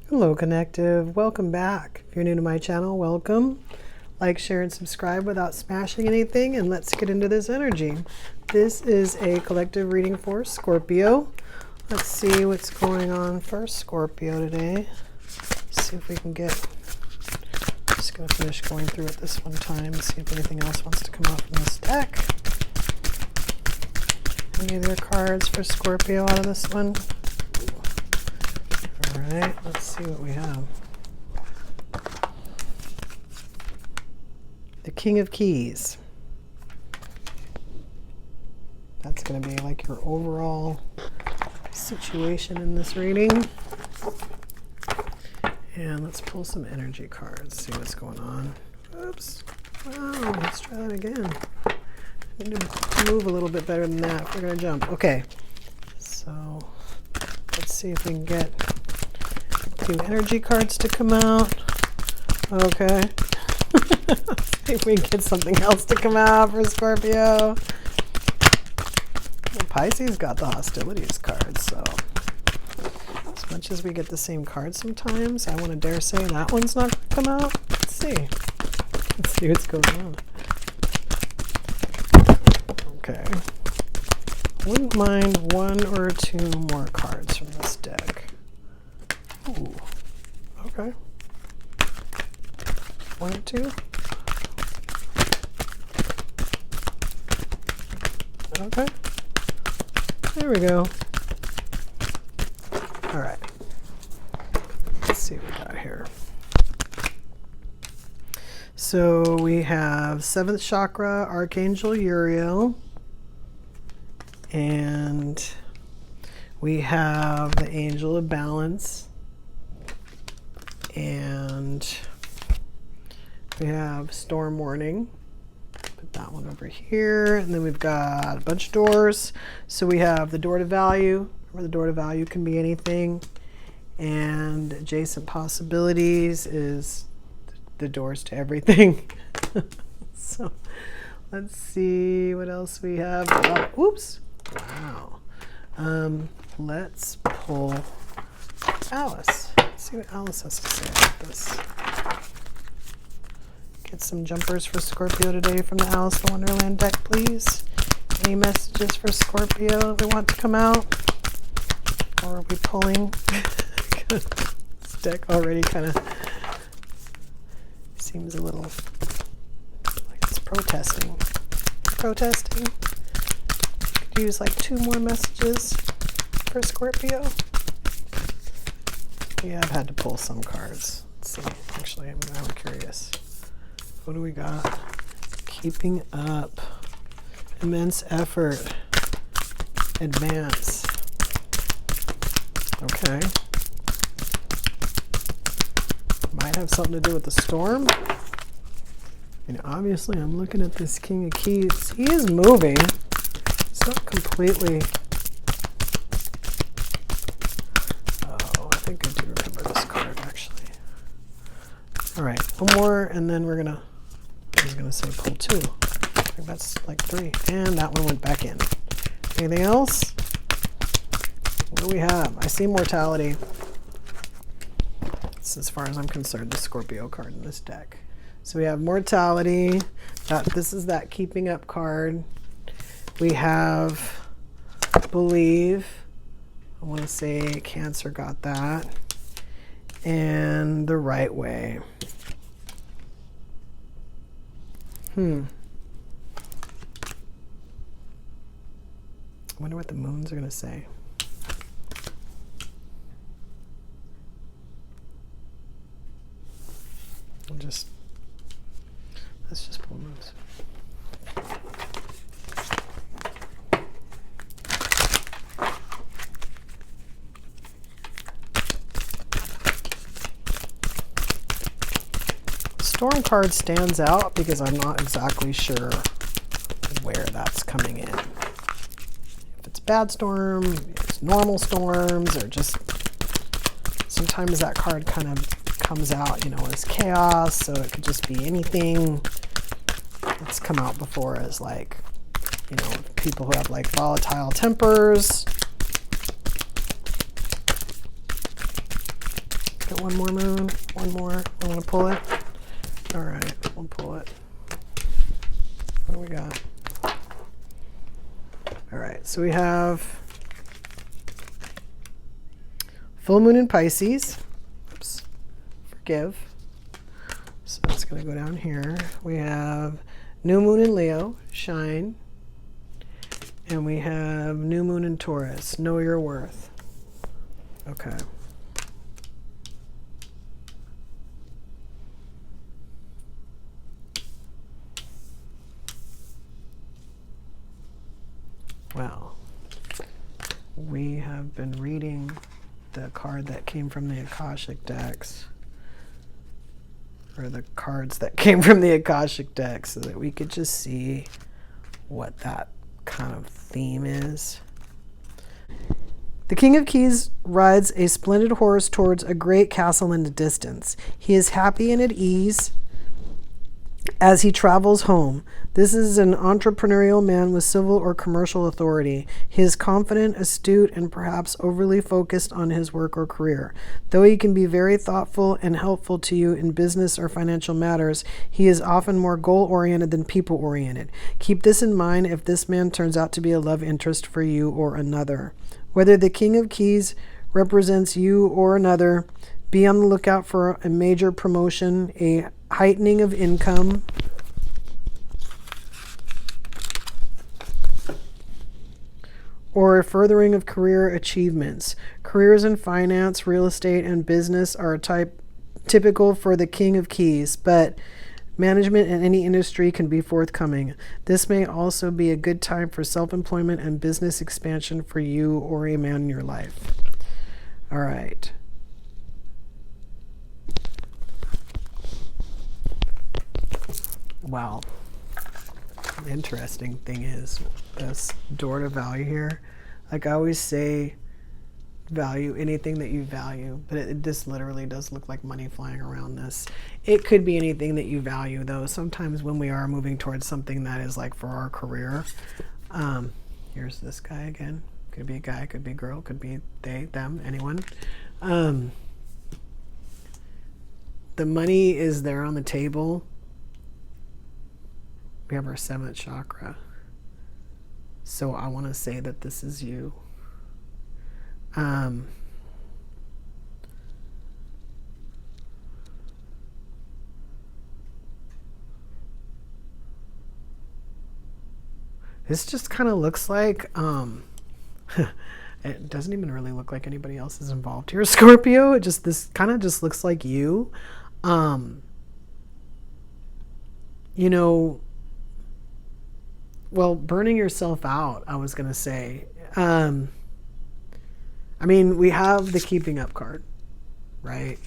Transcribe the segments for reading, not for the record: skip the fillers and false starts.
Hello Connective, welcome back. If you're new to my channel, welcome. Like, share, and subscribe without smashing anything, and let's get into this energy. This is a collective reading for Scorpio. Let's see what's going on for Scorpio today. See if we can get, I'm just going to finish going through it this one time, see if anything else wants to come out from this deck. Any other cards for Scorpio out of this one? Alright, let's see what we have. The King of Keys. That's going to be like your overall situation in this reading. And let's pull some energy cards, see what's going on. Oops. Wow, let's try that again. I need to move a little bit better than that if we're going to jump. Okay, so let's see if we can get two energy cards to come out. Okay. See if we can get something else to come out for Scorpio. Well, Pisces got the hostilities card, so as much as we get the same card sometimes, I want to dare say that one's not going to come out. Let's see. Let's see what's going on. Okay. Wouldn't mind one or two more cards from this deck. Ooh. Okay. One or two. Okay. There we go. All right. Let's see what we got here. So we have 7th chakra, Archangel Uriel. And we have the Angel of Balance. And we have Storm Warning. Put that one over here. And then we've got a bunch of doors. So we have the door to value, where the door to value can be anything. And adjacent possibilities is the doors to everything. So let's see what else we have. Oh, oops. Wow. Let's pull Alice. Let's see what Alice has to say about this. Get some jumpers for Scorpio today from the Alice the Wonderland deck, please. Any messages for Scorpio that we want to come out? Or are we pulling? This deck already kind of seems a little like it's protesting. Protesting? Could use like 2 more messages for Scorpio. Yeah, I've had to pull some cards. Let's see. Actually, I'm now curious. What do we got? Keeping up. Immense effort. Advance. Okay. Might have something to do with the storm. And obviously I'm looking at this King of Keys. He is moving. It's not completely... Oh, I think I do remember this card actually. Alright, one more and then we're gonna... I was gonna say pull 2. I think that's like 3. And that one went back in. Anything else? What do we have? I see mortality. That's as far as I'm concerned, the Scorpio card in this deck. So we have mortality. This is that keeping up card. We have believe. I want to say Cancer got that. And the right way. I wonder what the moons are going to say. Let's just pull moons. Storm card stands out because I'm not exactly sure where that's coming in. If it's bad storm, it's normal storms, or just sometimes that card kind of comes out, you know, as chaos, so it could just be anything. It's come out before as like, you know, people who have like volatile tempers. Get one more moon, one more. I want to pull it. All right, we'll pull it. What do we got? All right, so we have full moon in Pisces. Oops, forgive. So it's going to go down here. We have new moon in Leo, shine. And we have new moon in Taurus, know your worth. Okay. Well, we have been reading the card that came from the Akashic decks, or the cards that came from the Akashic decks, so that we could just see what that kind of theme is. The King of Keys rides a splendid horse towards a great castle in the distance. He is happy and at ease as he travels home. This is an entrepreneurial man with civil or commercial authority. He is confident, astute, and perhaps overly focused on his work or career. Though he can be very thoughtful and helpful to you in business or financial matters, he is often more goal-oriented than people-oriented. Keep this in mind if this man turns out to be a love interest for you or another. Whether the King of Keys represents you or another, be on the lookout for a major promotion, a heightening of income, or a furthering of career achievements. Careers in finance, real estate, and business are typical for the King of Keys, but management in any industry can be forthcoming. This may also be a good time for self-employment and business expansion for you or a man in your life. All right. Wow. The interesting thing is this door to value here. Like I always say, value anything that you value, but it just literally does look like money flying around this. It could be anything that you value, though. Sometimes when we are moving towards something that is like for our career, here's this guy again. Could be a guy, could be a girl, could be they, them, anyone. The money is there on the table. We have our 7th chakra. So I want to say that this is you. This just kind of looks like, it doesn't even really look like anybody else is involved here, Scorpio. This kind of just looks like you. You know, well, burning yourself out, I was going to say. I mean, we have the keeping up card, right?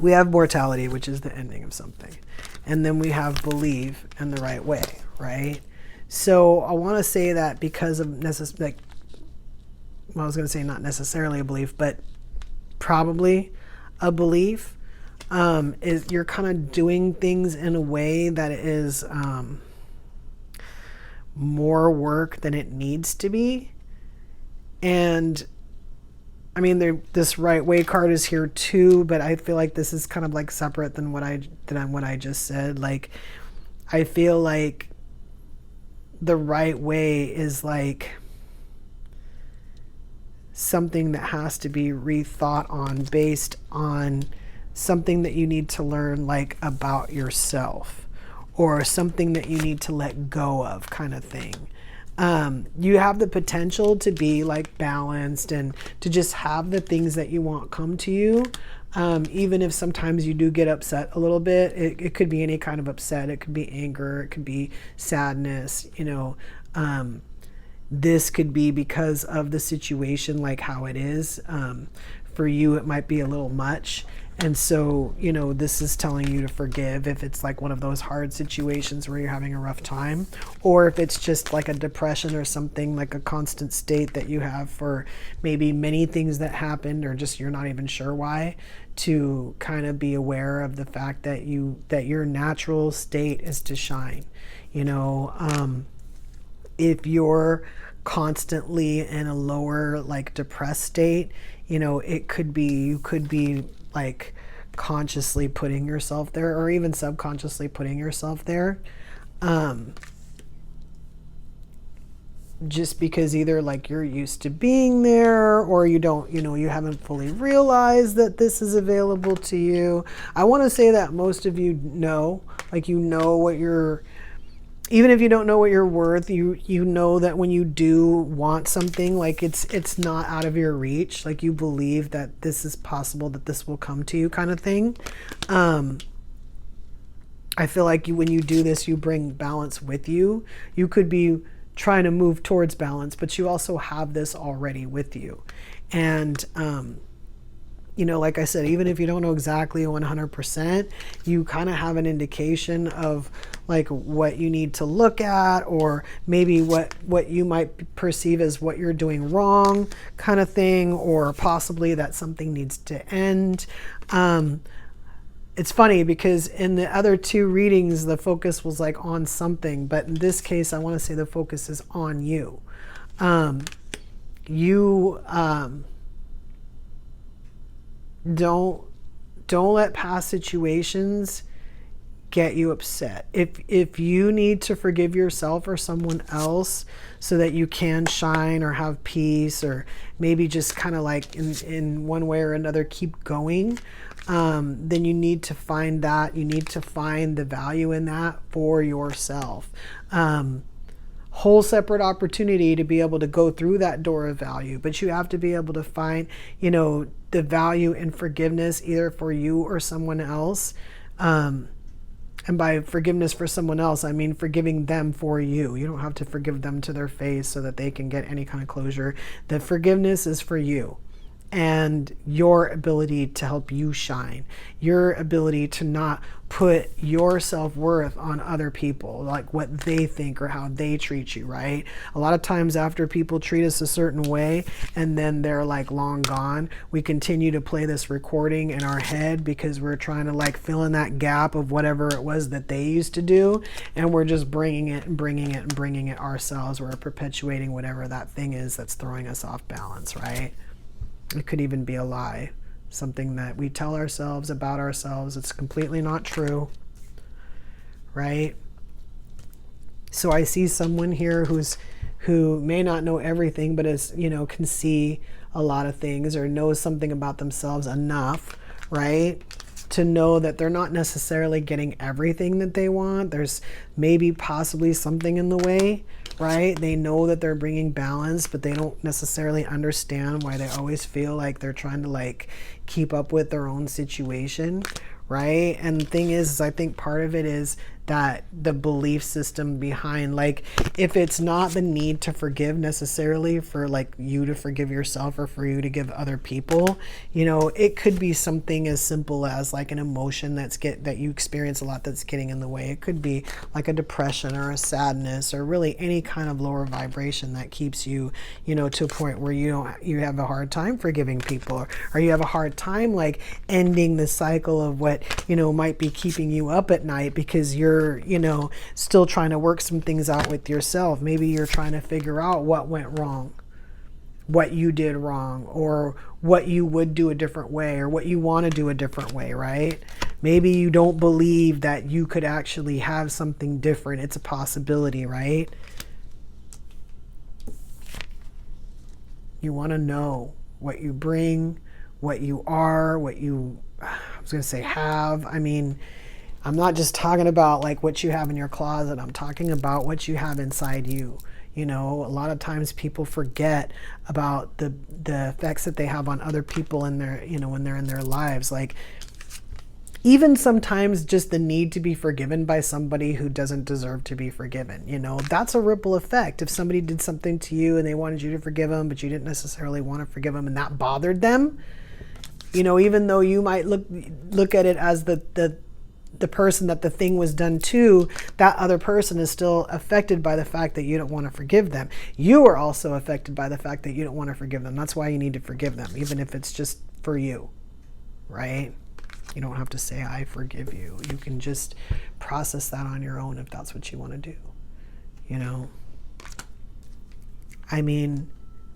We have mortality, which is the ending of something. And then we have believe in the right way, right? So I want to say that because of I was going to say not necessarily a belief, but probably a belief, is you're kind of doing things in a way that is more work than it needs to be. And I mean, this right way card is here too, but I feel like this is kind of like separate than what I just said. Like, I feel like the right way is like something that has to be rethought on based on something that you need to learn, like about yourself, or something that you need to let go of, kind of thing. You have the potential to be like balanced and to just have the things that you want come to you. Even if sometimes you do get upset a little bit, it could be any kind of upset. It could be anger. It could be sadness, you know. This could be because of the situation, like how it is. For you, it might be a little much. And so, you know, this is telling you to forgive if it's like one of those hard situations where you're having a rough time, or if it's just like a depression or something, like a constant state that you have for maybe many things that happened, or just you're not even sure why, to kind of be aware of the fact that your natural state is to shine. You know, if you're constantly in a lower, like depressed state, you know, it could be, you could be like consciously putting yourself there, or even subconsciously putting yourself there. Just because either like you're used to being there, or you don't, you know, you haven't fully realized that this is available to you. I want to say that most of you know, like, you know what you're, even if you don't know what you're worth, you know that when you do want something, like it's not out of your reach. Like, you believe that this is possible, that this will come to you, kind of thing. I feel like when you do this, you bring balance with you. You could be trying to move towards balance, but you also have this already with you. And you know, like I said, even if you don't know exactly 100%, you kind of have an indication of like what you need to look at, or maybe what you might perceive as what you're doing wrong, kind of thing, or possibly that something needs to end. It's funny because in the other two readings, the focus was like on something, but in this case, I want to say the focus is on you. Don't let past situations get you upset. If you need to forgive yourself or someone else so that you can shine or have peace, or maybe just kind of like in one way or another keep going, then you need to find that. You need to find the value in that for yourself. Whole separate opportunity to be able to go through that door of value, but you have to be able to find, you know, the value in forgiveness, either for you or someone else. And by forgiveness for someone else, I mean forgiving them for you. You don't have to forgive them to their face so that they can get any kind of closure. The forgiveness is for you and your ability to help you shine, your ability to not put your self-worth on other people, like what they think or how they treat you, right? A lot of times after people treat us a certain way and then they're like long gone, we continue to play this recording in our head because we're trying to like fill in that gap of whatever it was that they used to do, and we're just bringing it and bringing it and bringing it ourselves. We're perpetuating whatever that thing is that's throwing us off balance, right? It could even be a lie, something that we tell ourselves about ourselves. It's completely not true, right? So I see someone here who may not know everything, but is, you know, can see a lot of things or knows something about themselves enough, right, to know that they're not necessarily getting everything that they want. There's maybe possibly something in the way, right? They know that they're bringing balance, but they don't necessarily understand why they always feel like they're trying to like keep up with their own situation, right? And the thing is I think part of it is that the belief system behind, like, if it's not the need to forgive necessarily for like you to forgive yourself or for you to give other people, you know, it could be something as simple as like an emotion that you experience a lot that's getting in the way. It could be like a depression or a sadness or really any kind of lower vibration that keeps you, you know, to a point where you have a hard time forgiving people, or you have a hard time like ending the cycle of what, you know, might be keeping you up at night because you're, you know, still trying to work some things out with yourself. Maybe you're trying to figure out what went wrong, what you did wrong, or what you would do a different way, or what you want to do a different way, right? Maybe you don't believe that you could actually have something different. It's a possibility, right? You want to know what you bring, what you are, what you, I was going to say have. I mean, I'm not just talking about like what you have in your closet. I'm talking about what you have inside you. You know, a lot of times people forget about the effects that they have on other people in their, you know, when they're in their lives. Like, even sometimes just the need to be forgiven by somebody who doesn't deserve to be forgiven. You know, that's a ripple effect. If somebody did something to you and they wanted you to forgive them, but you didn't necessarily want to forgive them and that bothered them, you know, even though you might look at it as the person that the thing was done to, that other person is still affected by the fact that you don't want to forgive them. You are also affected by the fact that you don't want to forgive them. That's why you need to forgive them, even if it's just for you, right? You don't have to say, I forgive you. You can just process that on your own if that's what you want to do, you know? I mean,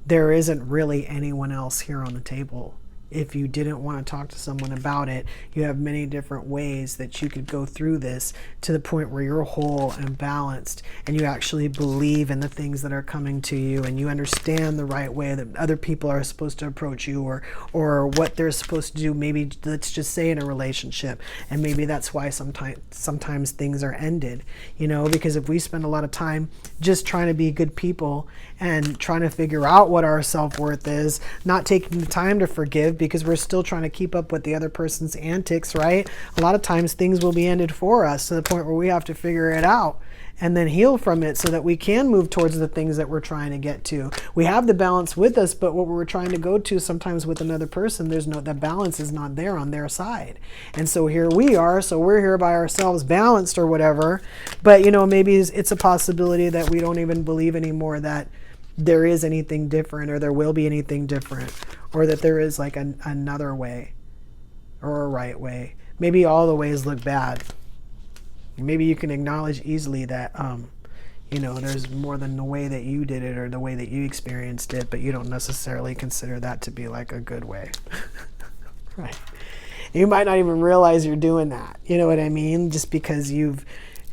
there isn't really anyone else here on the table. If you didn't want to talk to someone about it, you have many different ways that you could go through this to the point where you're whole and balanced, and you actually believe in the things that are coming to you, and you understand the right way that other people are supposed to approach you, or what they're supposed to do. Maybe, let's just say, in a relationship, and maybe that's why sometimes things are ended, you know, because if we spend a lot of time just trying to be good people and trying to figure out what our self-worth is, not taking the time to forgive because we're still trying to keep up with the other person's antics, right? A lot of times things will be ended for us to the point where we have to figure it out and then heal from it so that we can move towards the things that we're trying to get to. We have the balance with us, but what we're trying to go to sometimes with another person, the balance is not there on their side. And so here we are, so we're here by ourselves, balanced or whatever, but you know, maybe it's a possibility that we don't even believe anymore that there is anything different, or there will be anything different, or that there is like another way or a right way. Maybe all the ways look bad. Maybe you can acknowledge easily that you know, there's more than the way that you did it or the way that you experienced it, but you don't necessarily consider that to be like a good way. Right. You might not even realize you're doing that, you know what I mean, just because you've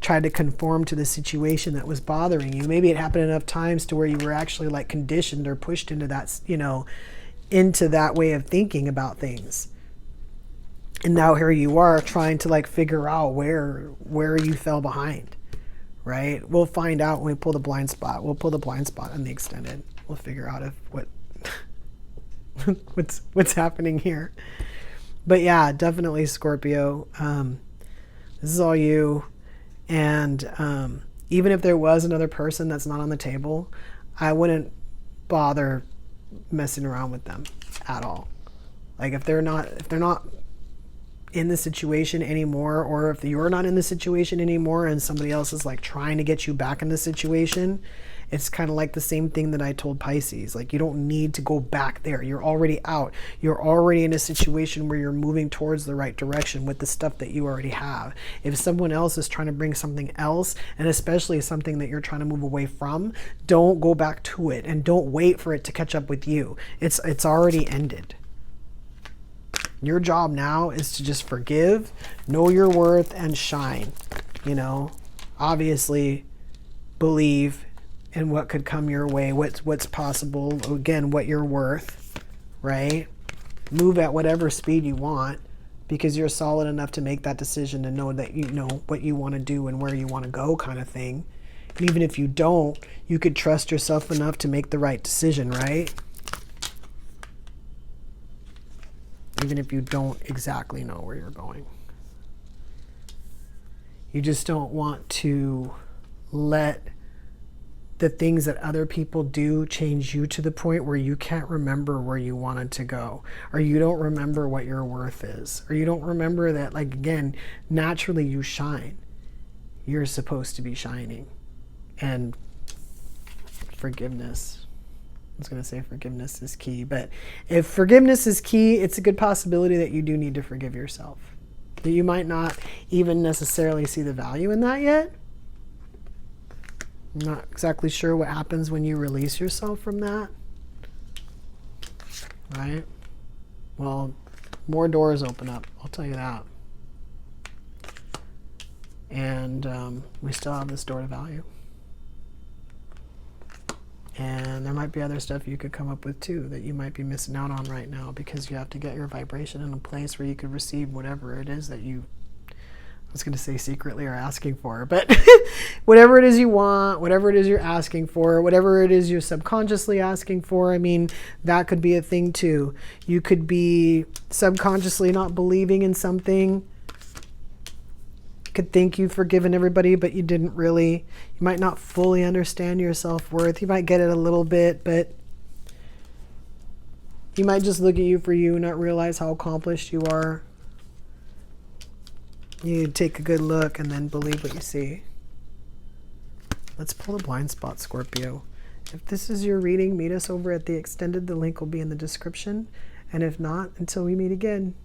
tried to conform to the situation that was bothering you. Maybe it happened enough times to where you were actually like conditioned or pushed into that, you know, into that way of thinking about things. And now here you are trying to like figure out where you fell behind, right? We'll find out when we pull the blind spot. We'll pull the blind spot on the extended. We'll figure out what's happening here. But yeah, definitely Scorpio. This is all you. And even if there was another person that's not on the table, I wouldn't bother messing around with them at all. Like if they're not in the situation anymore, or if you're not in the situation anymore and somebody else is like trying to get you back in the situation, it's kind of like the same thing that I told Pisces. Like, you don't need to go back there. You're already out. You're already in a situation where you're moving towards the right direction with the stuff that you already have. If someone else is trying to bring something else, and especially something that you're trying to move away from, don't go back to it and don't wait for it to catch up with you. It's already ended. Your job now is to just forgive, know your worth, and shine. You know, obviously believe in what could come your way, what's possible, again, what you're worth, right? Move at whatever speed you want, because you're solid enough to make that decision to know that you know what you want to do and where you want to go, kind of thing. And even if you don't, you could trust yourself enough to make the right decision, right? Even if you don't exactly know where you're going. You just don't want to let the things that other people do change you to the point where you can't remember where you wanted to go, or you don't remember what your worth is, or you don't remember that, like, again, naturally you shine. You're supposed to be shining. And forgiveness. I was going to say forgiveness is key, but if forgiveness is key, it's a good possibility that you do need to forgive yourself. That you might not even necessarily see the value in that yet. I'm not exactly sure what happens when you release yourself from that. Right? Well, more doors open up, I'll tell you that. And we still have this door to value. And there might be other stuff you could come up with too that you might be missing out on right now, because you have to get your vibration in a place where you could receive whatever it is that you, I was going to say secretly, are asking for, but whatever it is you want, whatever it is you're asking for, whatever it is you're subconsciously asking for, I mean, that could be a thing too. You could be subconsciously not believing in something. Could think you've forgiven everybody, but you didn't really. You might not fully understand your self-worth. You might get it a little bit, but you might just look at you for you and not realize how accomplished you are. You take a good look and then believe what you see. Let's pull the blind spot, Scorpio. If this is your reading, meet us over at the extended. The link will be in the description. And if not, until we meet again.